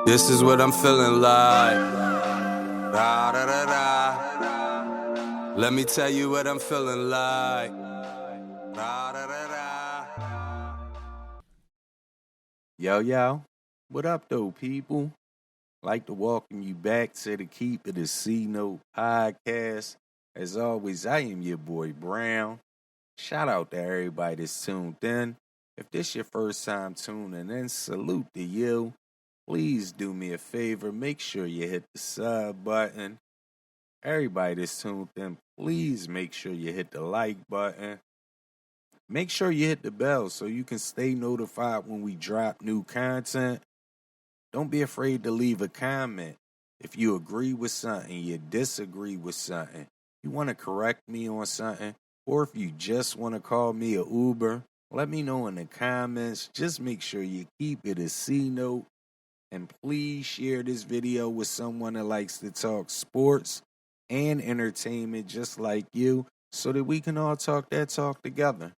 This is what I'm feeling like. Da, da, da, da. Let me tell you what I'm feeling like. Da, da, da, da. Yo, what up though, people? Like to welcome you back to the Keep It a C-Note podcast. As always, I am your boy Brown. Shout out to everybody that's tuned in. If this your first time tuning in, salute to you. Please do me a favor, make sure you hit the sub button. Everybody that's tuned in, please make sure you hit the like button. Make sure you hit the bell so you can stay notified when we drop new content. Don't be afraid to leave a comment. If you agree with something, you disagree with something, you want to correct me on something, or if you just want to call me a Oouuber, let me know in the comments. Just make sure you keep it a C-Note. And please share this video with someone that likes to talk sports and entertainment just like you so that we can all talk that talk together.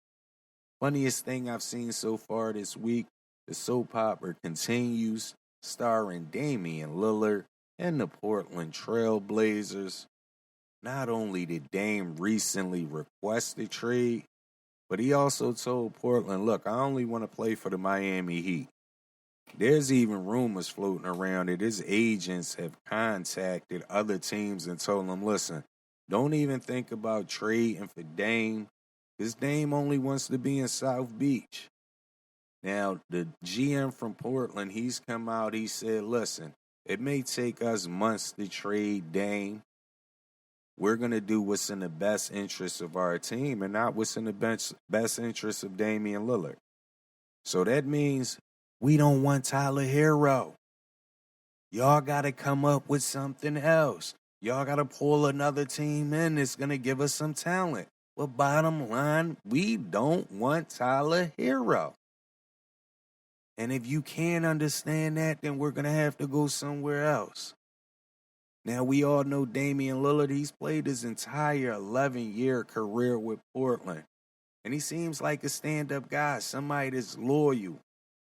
Funniest thing I've seen so far this week, the soap opera continues, starring Damian Lillard and the Portland Trail Blazers. Not only did Dame recently request a trade, but he also told Portland, look, I only want to play for the Miami Heat. There's even rumors floating around that his agents have contacted other teams and told them, listen, don't even think about trading for Dame, because Dame only wants to be in South Beach. Now, the GM from Portland, he's come out, he said, listen, it may take us months to trade Dame. We're going to do what's in the best interest of our team and not what's in the best interest of Damian Lillard. So that means we don't want Tyler Hero. Y'all got to come up with something else. Y'all got to pull another team in that's going to give us some talent. But bottom line, we don't want Tyler Hero. And if you can't understand that, then we're going to have to go somewhere else. Now, we all know Damian Lillard. He's played his entire 11-year career with Portland. And he seems like a stand-up guy, somebody that's loyal,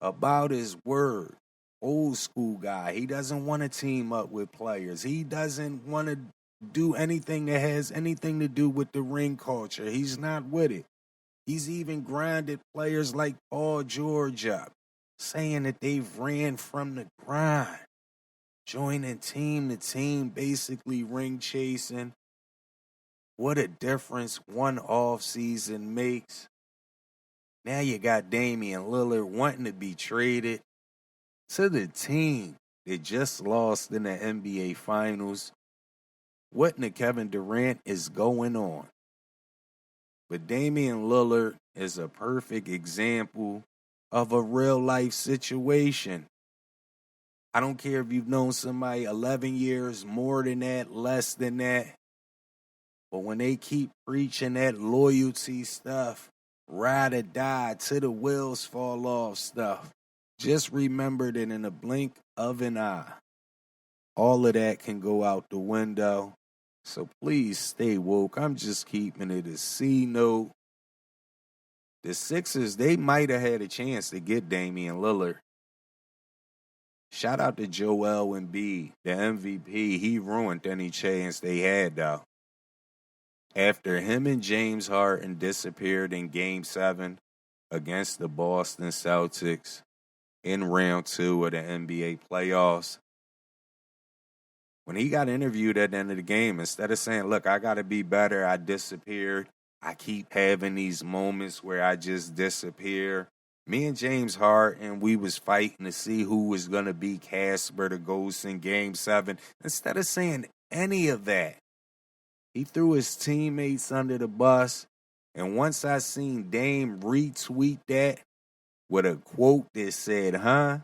about his word, old school guy. He doesn't want to team up with players. He doesn't want to do anything that has anything to do with the ring culture. He's not with it. He's even grinded players like Paul George up, saying that they've ran from the grind, joining team to team, basically ring chasing. What a difference one off season makes. Now you got Damian Lillard wanting to be traded to the team that just lost in the NBA Finals. What in the Kevin Durant is going on? But Damian Lillard is a perfect example of a real-life situation. I don't care if you've known somebody 11 years, more than that, less than that. But when they keep preaching that loyalty stuff, ride or die, till the wheels fall off stuff, just remember that in the blink of an eye, all of that can go out the window. So please stay woke. I'm just keeping it a C-Note. The Sixers, they might have had a chance to get Damian Lillard. Shout out to Joel Embiid, the MVP. He ruined any chance they had, though. After him and James Harden disappeared in Game 7 against the Boston Celtics in Round 2 of the NBA playoffs, when he got interviewed at the end of the game, instead of saying, look, I got to be better, I disappeared, I keep having these moments where I just disappear. Me and James Harden, we was fighting to see who was going to be Casper the Ghost in Game 7. Instead of saying any of that, he threw his teammates under the bus. And once I seen Dame retweet that with a quote that said, I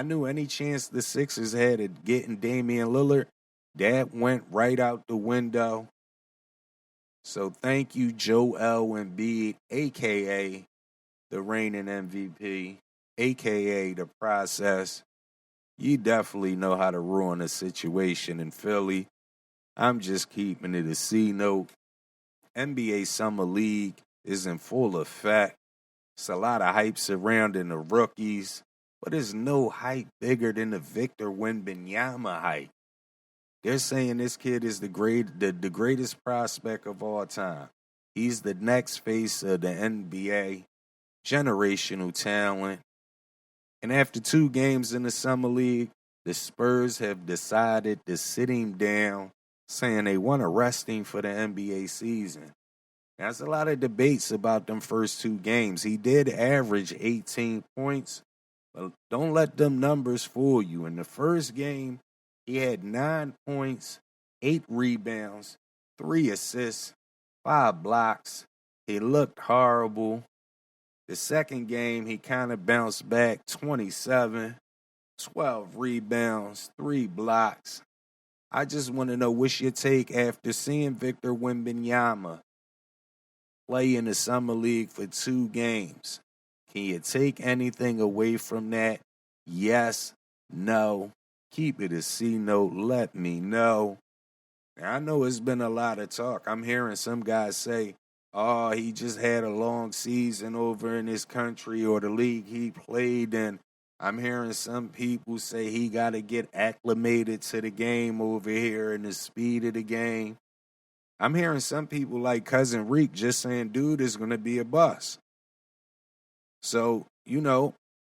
knew any chance the Sixers had of getting Damian Lillard, that went right out the window. So thank you, Joel Embiid, a.k.a. the reigning MVP, a.k.a. the process. You definitely know how to ruin a situation in Philly. I'm just keeping it a C-Note. NBA Summer League is in full effect. It's a lot of hype surrounding the rookies. but there's no hype bigger than the Victor Wembanyama hype. They're saying this kid is the greatest prospect of all time. He's the next face of the NBA, generational talent. And after 2 games in the Summer League, the Spurs have decided to sit him down, saying they want to rest him for the NBA season. There's a lot of debates about them first 2 games. He did average 18 points, but don't let them numbers fool you. In the first game, he had 9 points, 8 rebounds, 3 assists, 5 blocks. He looked horrible. The second game, he kind of bounced back, 27, 12 rebounds, 3 blocks. I just want to know what's your take after seeing Victor Wembanyama play in the Summer League for 2 games. Can you take anything away from that? Yes, no. Keep it a C note. Let me know. Now, I know it's been a lot of talk. I'm hearing some guys say, oh, he just had a long season over in his country or the league he played in. I'm hearing some people say he got to get acclimated to the game over here and the speed of the game. I'm hearing some people like Cousin Reek just saying, dude is going to be a bust. So,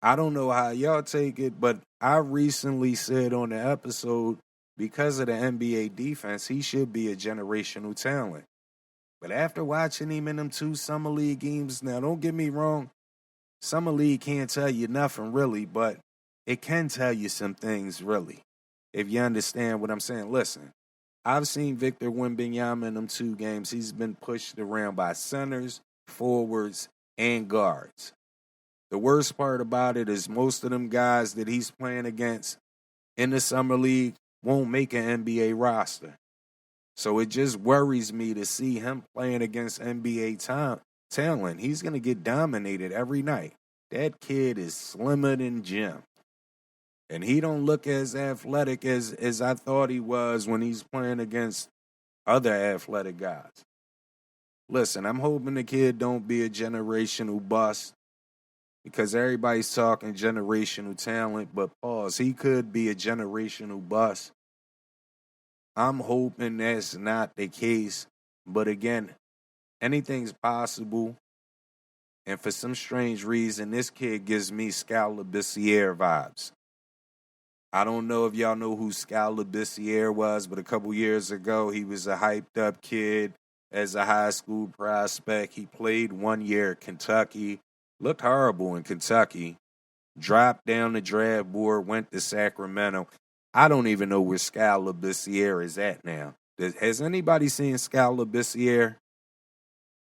I don't know how y'all take it, but I recently said on the episode, because of the NBA defense, he should be a generational talent. But after watching him in them 2 Summer League games, now don't get me wrong, Summer League can't tell you nothing really, but it can tell you some things really, if you understand what I'm saying. Listen, I've seen Victor Wembanyama in them 2 games. He's been pushed around by centers, forwards, and guards. The worst part about it is most of them guys that he's playing against in the Summer League won't make an NBA roster. So it just worries me to see him playing against NBA talent. He's going to get dominated every night. That kid is slimmer than Jim. And he don't look as athletic as I thought he was when he's playing against other athletic guys. Listen, I'm hoping the kid don't be a generational bust because everybody's talking generational talent, but pause, he could be a generational bust. I'm hoping that's not the case, but again, anything's possible. And for some strange reason, this kid gives me Skal Labissiere vibes. I don't know if y'all know who Skal Labissiere was, but a couple years ago, he was a hyped-up kid as a high school prospect. He played 1 year at Kentucky, looked horrible in Kentucky, dropped down the draft board, went to Sacramento. I don't even know where Skal Labissiere is at now. Has anybody seen Skal Labissiere?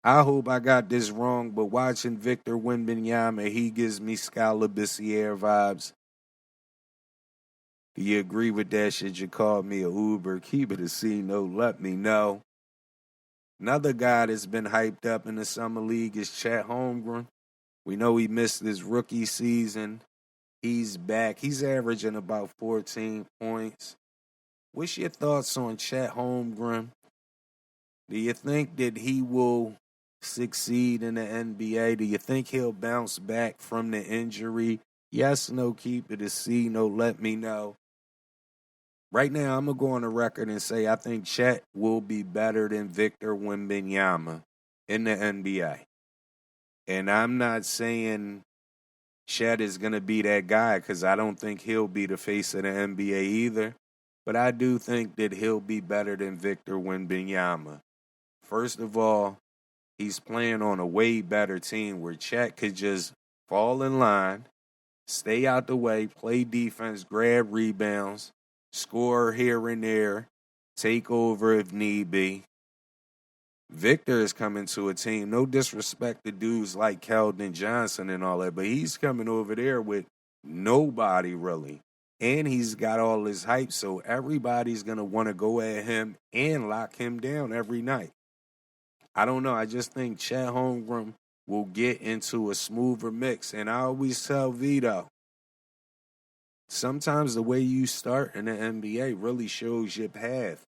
I hope I got this wrong, but watching Victor Wembanyama, he gives me Skal Labissiere vibes. Do you agree with that? Should you call me a Uber? Keep it a C note. Let me know. Another guy that's been hyped up in the Summer League is Chet Holmgren. We know he missed his rookie season. He's back. He's averaging about 14 points. What's your thoughts on Chet Holmgren? Do you think that he will succeed in the NBA? Do you think he'll bounce back from the injury? Yes, no, keep it a C, no, let me know. Right now, I'm going to go on the record and say I think Chet will be better than Victor Wembanyama in the NBA. And I'm not saying Chet is going to be that guy because I don't think he'll be the face of the NBA either. But I do think that he'll be better than Victor Wembanyama. First of all, he's playing on a way better team where Chet could just fall in line, stay out the way, play defense, grab rebounds, score here and there, take over if need be. Victor is coming to a team, no disrespect to dudes like Keldon Johnson and all that, but he's coming over there with nobody really. And he's got all his hype, so everybody's going to want to go at him and lock him down every night. I don't know. I just think Chet Holmgren will get into a smoother mix. And I always tell Vito, sometimes the way you start in the NBA really shows your path.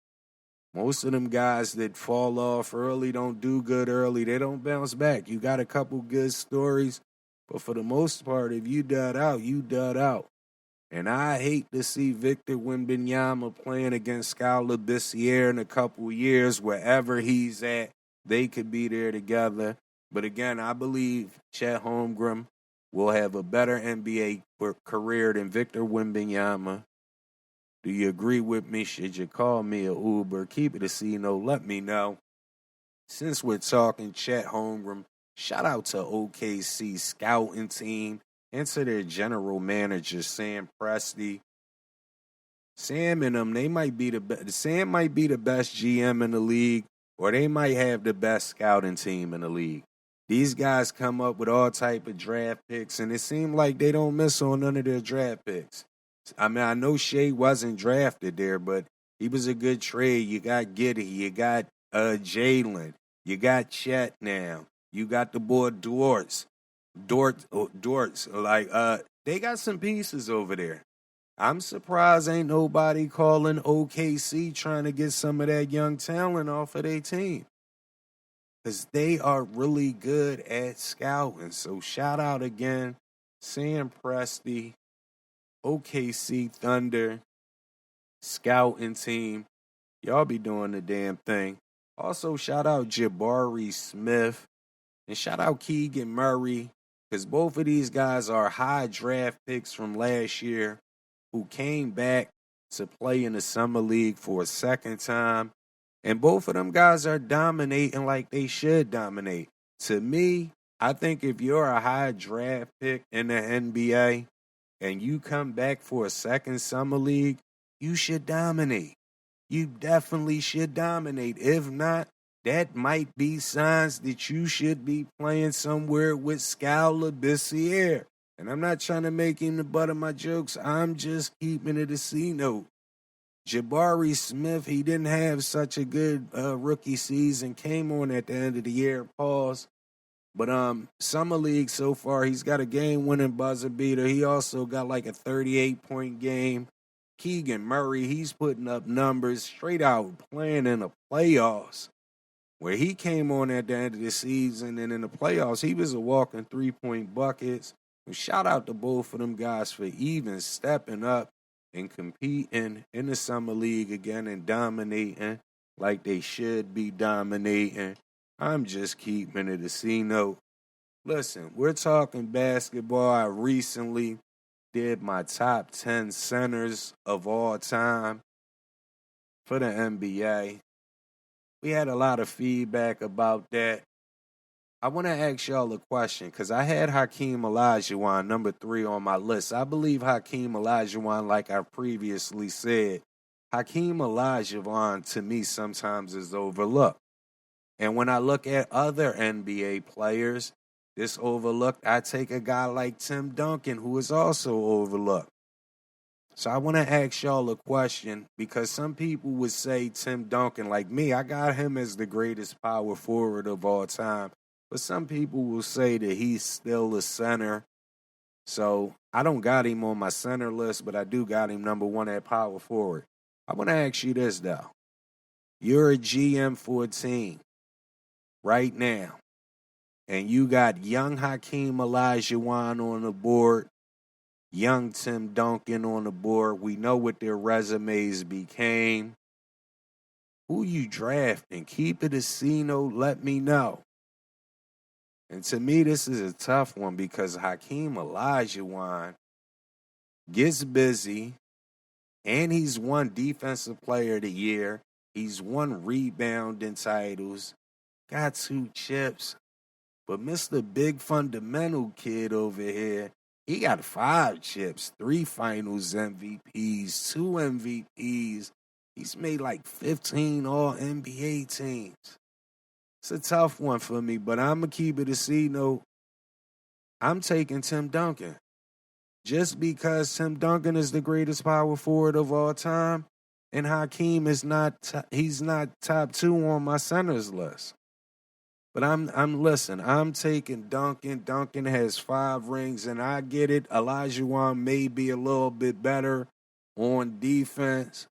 Most of them guys that fall off early don't do good early. They don't bounce back. You got a couple good stories, But for the most part, if you dud out, you dud out. And I hate to see Victor Wembanyama playing against Skylar Bissiere in a couple years. Wherever he's at, they could be there together. But again, I believe Chet Holmgren will have a better NBA career than Victor Wembanyama. Do you agree with me? Should you call me a Oouuber? Keep it a C-No. Let me know. Since we're talking Chet Holmgren, shout out to OKC scouting team and to their general manager, Sam Presti. Sam and them, they might be Sam might be the best GM in the league, or they might have the best scouting team in the league. These guys come up with all type of draft picks, and it seemed like they don't miss on none of their draft picks. I mean, I know Shea wasn't drafted there, but he was a good trade. You got Giddey, you got Jalen, you got Chet now, you got the boy Dortz. Like, they got some pieces over there. I'm surprised ain't nobody calling OKC trying to get some of that young talent off of their team. Because they are really good at scouting. So shout out again, Sam Presti, OKC Thunder, scouting team. Y'all be doing the damn thing. Also, shout out Jabari Smith. And shout out Keegan Murray. Because both of these guys are high draft picks from last year who came back to play in the Summer League for a second time. And both of them guys are dominating like they should dominate. To me, I think if you're a high draft pick in the NBA and you come back for a second Summer League, you should dominate. You definitely should dominate. If not, that might be signs that you should be playing somewhere with Skylar Bissiere. And I'm not trying to make him the butt of my jokes. I'm just keeping it a C-note. Jabari Smith, he didn't have such a good rookie season. Came on at the end of the year, pause. But Summer League so far, he's got a game-winning buzzer beater. He also got like a 38-point game. Keegan Murray, he's putting up numbers straight out playing in the playoffs. Where he came on at the end of the season and in the playoffs, he was a walking three-point buckets. And shout out to both of them guys for even stepping up and competing in the Summer League again and dominating like they should be dominating. I'm just keeping it a C-note. Listen, we're talking basketball. I recently did my top 10 centers of all time for the NBA. We had a lot of feedback about that. I want to ask y'all a question because I had Hakeem Olajuwon, number 3, on my list. I believe Hakeem Olajuwon, like I previously said, Hakeem Olajuwon to me sometimes is overlooked. And when I look at other NBA players, this overlooked, I take a guy like Tim Duncan, who is also overlooked. So I want to ask y'all a question because some people would say Tim Duncan, like me, I got him as the greatest power forward of all time. But some people will say that he's still a center. So I don't got him on my center list, but I do got him number 1 at power forward. I want to ask you this, though. You're a GM for a team right now, and you got young Hakeem Olajuwon on the board, young Tim Duncan on the board. We know what their resumes became. Who you drafting? Keep it a C-note. Let me know. And to me, this is a tough one because Hakeem Olajuwon gets busy, and he's won Defensive Player of the Year. He's won rebounding titles, got 2 chips. But Mr. Big Fundamental Kid over here, he got 5 chips, 3 Finals MVPs, 2 MVPs. He's made like 15 All-NBA teams. It's a tough one for me, but I'm going to keep it a C-note. I'm taking Tim Duncan. Just because Tim Duncan is the greatest power forward of all time, and Hakeem is he's not top 2 on my centers list. But I'm taking Duncan. Duncan has 5 rings, and I get it. Olajuwon may be a little bit better on defense,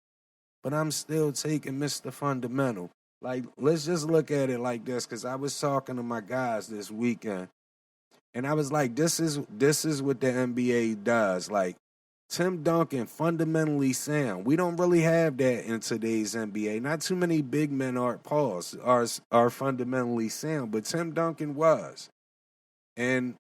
but I'm still taking Mr. Fundamental. Like, let's just look at it like this, because I was talking to my guys this weekend, And I was like, this is what the NBA does. Like, Tim Duncan, fundamentally sound. We don't really have that in today's NBA. Not too many big men are fundamentally sound, but Tim Duncan was. And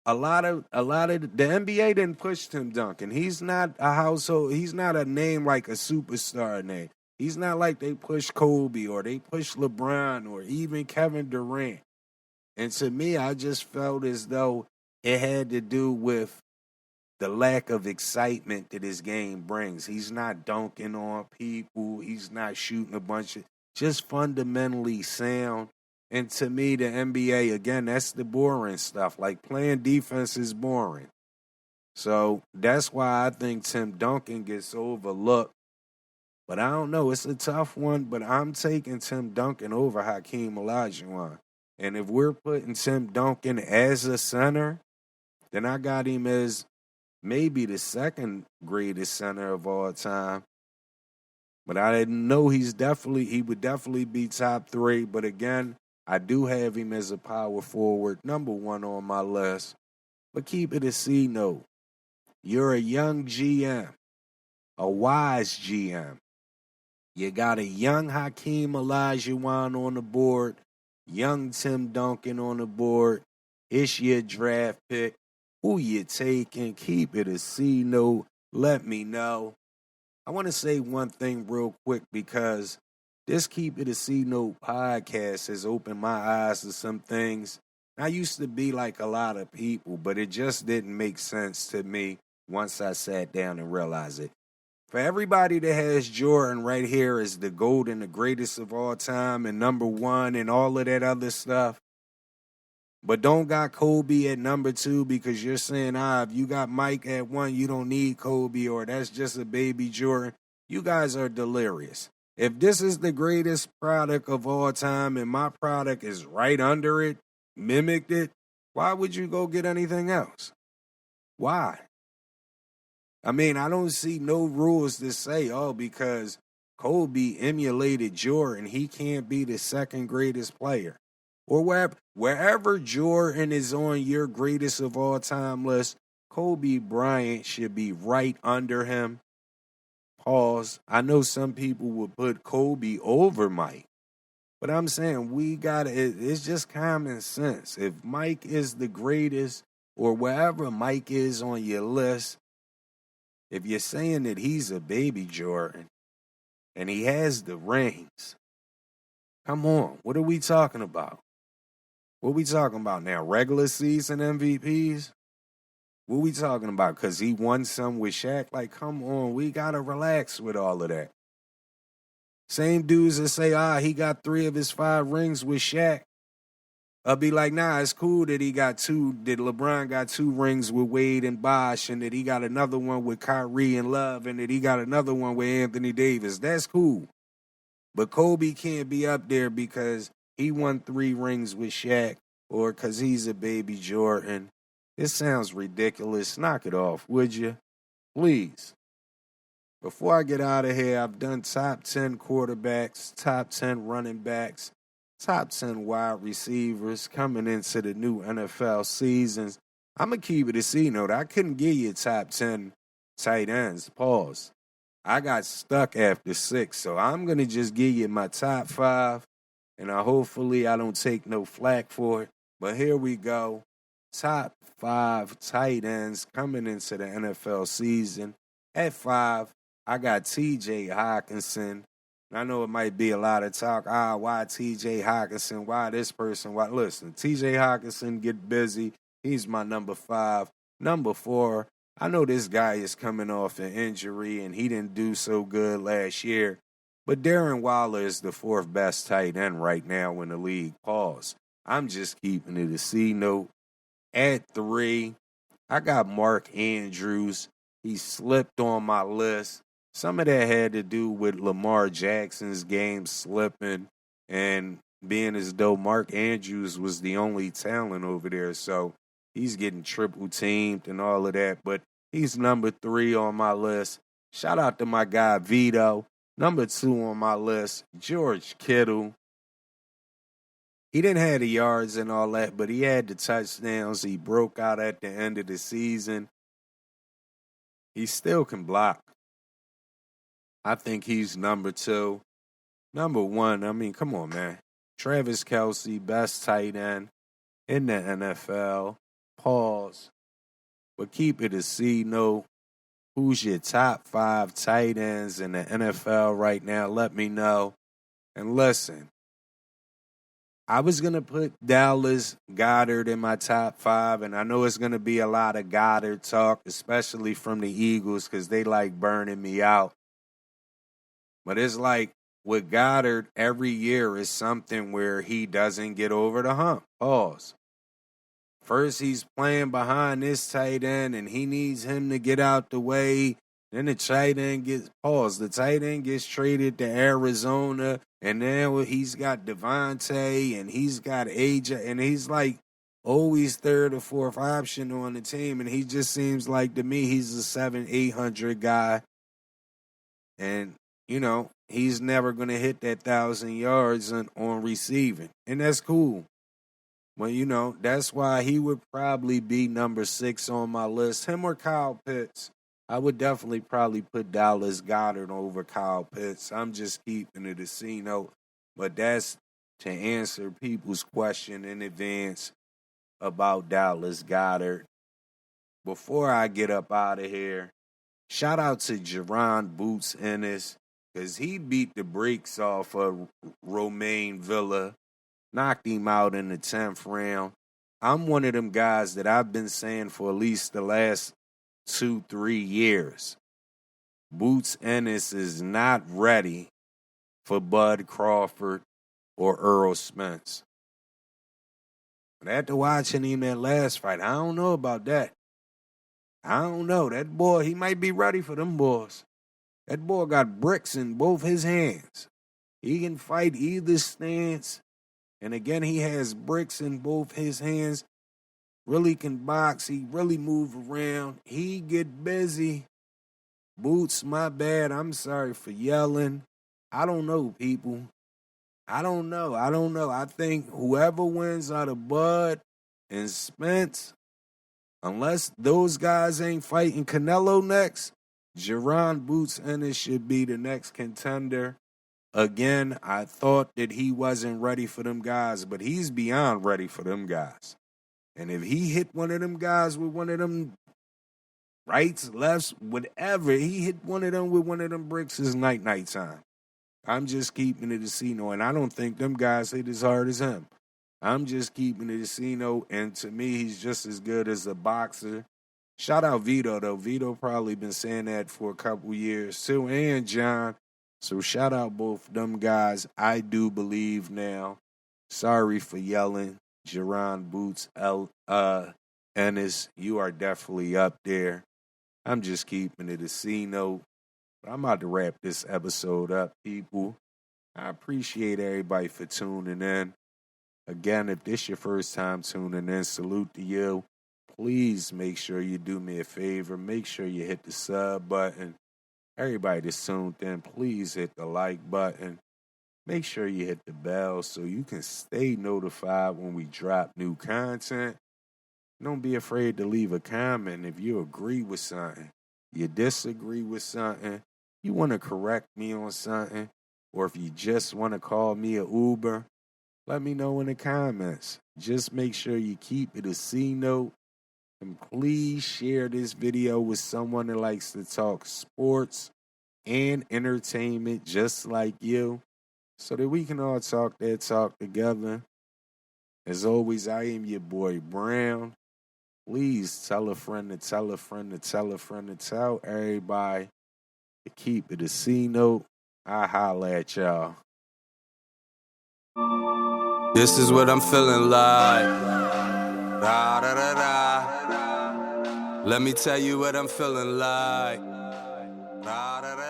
a lot of the NBA didn't push Tim Duncan. He's not a household. He's not a name like a superstar name. He's not like they push Kobe or they push LeBron or even Kevin Durant. And to me, I just felt as though it had to do with the lack of excitement that his game brings. He's not dunking on people. He's not shooting a bunch of, just fundamentally sound. And to me, the NBA, again, that's the boring stuff. Like, playing defense is boring. So that's why I think Tim Duncan gets overlooked. But I don't know. It's a tough one, but I'm taking Tim Duncan over Hakeem Olajuwon. And if we're putting Tim Duncan as a center, then I got him as maybe the second greatest center of all time. But I didn't know he would definitely be top 3. But again, I do have him as a power forward, number 1 on my list. But keep it a C note. You're a young GM, a wise GM. You got a young Hakeem Olajuwon on the board, young Tim Duncan on the board. It's your draft pick. Who you taking? Keep it a C note. Let me know. I want to say one thing real quick because this Keep It a C Note podcast has opened my eyes to some things. I used to be like a lot of people, but it just didn't make sense to me once I sat down and realized it. For everybody that has Jordan right here as the GOAT and the greatest of all time and number 1 and all of that other stuff, but don't got Kobe at number 2 because you're saying, if you got Mike at 1, you don't need Kobe, or that's just a baby Jordan. You guys are delirious. If this is the greatest product of all time and my product is right under it, mimicked it, why would you go get anything else? Why? I mean, I don't see no rules that say, because Kobe emulated Jordan, he can't be the second greatest player. Or wherever Jordan is on your greatest of all time list, Kobe Bryant should be right under him. Pause. I know some people would put Kobe over Mike, but I'm saying it's just common sense. If Mike is the greatest, or wherever Mike is on your list, if you're saying that he's a baby Jordan and he has the rings, come on, what are we talking about? What we talking about now? Regular season MVPs? What we talking about? Because he won some with Shaq? Like, come on, we got to relax with all of that. Same dudes that say, he got 3 of his 5 rings with Shaq. I'll be like, nah, it's cool that he got 2, that LeBron got 2 rings with Wade and Bosh, and that he got another one with Kyrie and Love, and that he got another one with Anthony Davis. That's cool. But Kobe can't be up there because he won 3 rings with Shaq, or because he's a baby Jordan. This sounds ridiculous. Knock it off, would you? Please. Before I get out of here, I've done top 10 quarterbacks, top 10 running backs, top 10 wide receivers coming into the new NFL seasons. I'm going to keep it a C note. I couldn't give you top 10 tight ends. Pause. I got stuck after 6, so I'm going to just give you my top 5, and hopefully I don't take no flack for it. But here we go. Top 5 tight ends coming into the NFL season. At 5, I got T.J. Hawkinson. I know it might be a lot of talk. Why T.J. Hawkinson? Why this person? Why? Listen, T.J. Hawkinson get busy. He's my number 5. Number 4, I know this guy is coming off an injury, and he didn't do so good last year. But Darren Waller is the 4th best tight end right now in the league. Pause. I'm just keeping it a C note. At 3, I got Mark Andrews. He slipped on my list. Some of that had to do with Lamar Jackson's game slipping and being as though Mark Andrews was the only talent over there. So he's getting triple teamed and all of that. But he's number 3 on my list. Shout out to my guy Vito. Number 2 on my list, George Kittle. He didn't have the yards and all that, but he had the touchdowns. He broke out at the end of the season. He still can block. I think he's number 2. Number 1, I mean, come on, man. Travis Kelce, best tight end in the NFL. Pause. But keep it a C note. Who's your top 5 tight ends in the NFL right now? Let me know. And listen, I was going to put Dallas Goedert in my top 5, and I know it's going to be a lot of Goddard talk, especially from the Eagles, because they like burning me out. But it's like with Goddard, every year is something where he doesn't get over the hump. Pause. First, he's playing behind this tight end, and he needs him to get out the way. Then the tight end gets paused. The tight end gets traded to Arizona, and now he's got Devontae, and he's got AJ, and he's like always 3rd or 4th option on the team, and he just seems like, to me, he's a 700-800 guy. And, you know, he's never going to hit that 1,000 yards on receiving, and that's cool. Well, you know, that's why he would probably be number 6 on my list. Him or Kyle Pitts. I would definitely probably put Dallas Goedert over Kyle Pitts. I'm just keeping it a C note. But that's to answer people's question in advance about Dallas Goedert. Before I get up out of here, shout out to Jaron Boots Ennis, because he beat the brakes off of Romaine Villa. Knocked him out in the 10th round. I'm one of them guys that I've been saying for at least the last 2-3 years. Boots Ennis is not ready for Bud Crawford or Earl Spence. But after watching him that last fight, I don't know about that. I don't know. That boy, he might be ready for them boys. That boy got bricks in both his hands. He can fight either stance. And again, he has bricks in both his hands. Really can box. He really move around. He get busy. Boots, my bad. I'm sorry for yelling. I don't know, people. I don't know. I think whoever wins out of Bud and Spence, unless those guys ain't fighting Canelo next, Jaron Boots Ennis should be the next contender. Again, I thought that he wasn't ready for them guys, but he's beyond ready for them guys. And if he hit one of them guys with one of them rights, lefts, whatever, he hit one of them with one of them bricks, it's night time. I'm just keeping it a C-no, and I don't think them guys hit as hard as him. I'm just keeping it a C-no, and to me, he's just as good as a boxer. Shout out Vito, though. Vito probably been saying that for a couple years, too, and John. So shout out both them guys. I do believe now. Sorry for yelling. Jaron Boots Ennis, you are definitely up there. I'm just keeping it a C note. I'm about to wrap this episode up, people. I appreciate everybody for tuning in. Again, if this your first time tuning in, salute to you. Please make sure you do me a favor. Make sure you hit the sub button. Everybody that's tuned in, please hit the like button. Make sure you hit the bell so you can stay notified when we drop new content. Don't be afraid to leave a comment if you agree with something, you disagree with something, you want to correct me on something, or if you just want to call me a Uber, let me know in the comments. Just make sure you keep it a C note. And please share this video with someone that likes to talk sports and entertainment just like you, so that we can all talk that talk together. As always, I am your boy Brown. Please tell a friend to tell a friend to tell a friend to tell everybody to keep it a C note. I holla at y'all. This is what I'm feeling like. Da, da, da, da. Let me tell you what I'm feeling like. Da, da, da.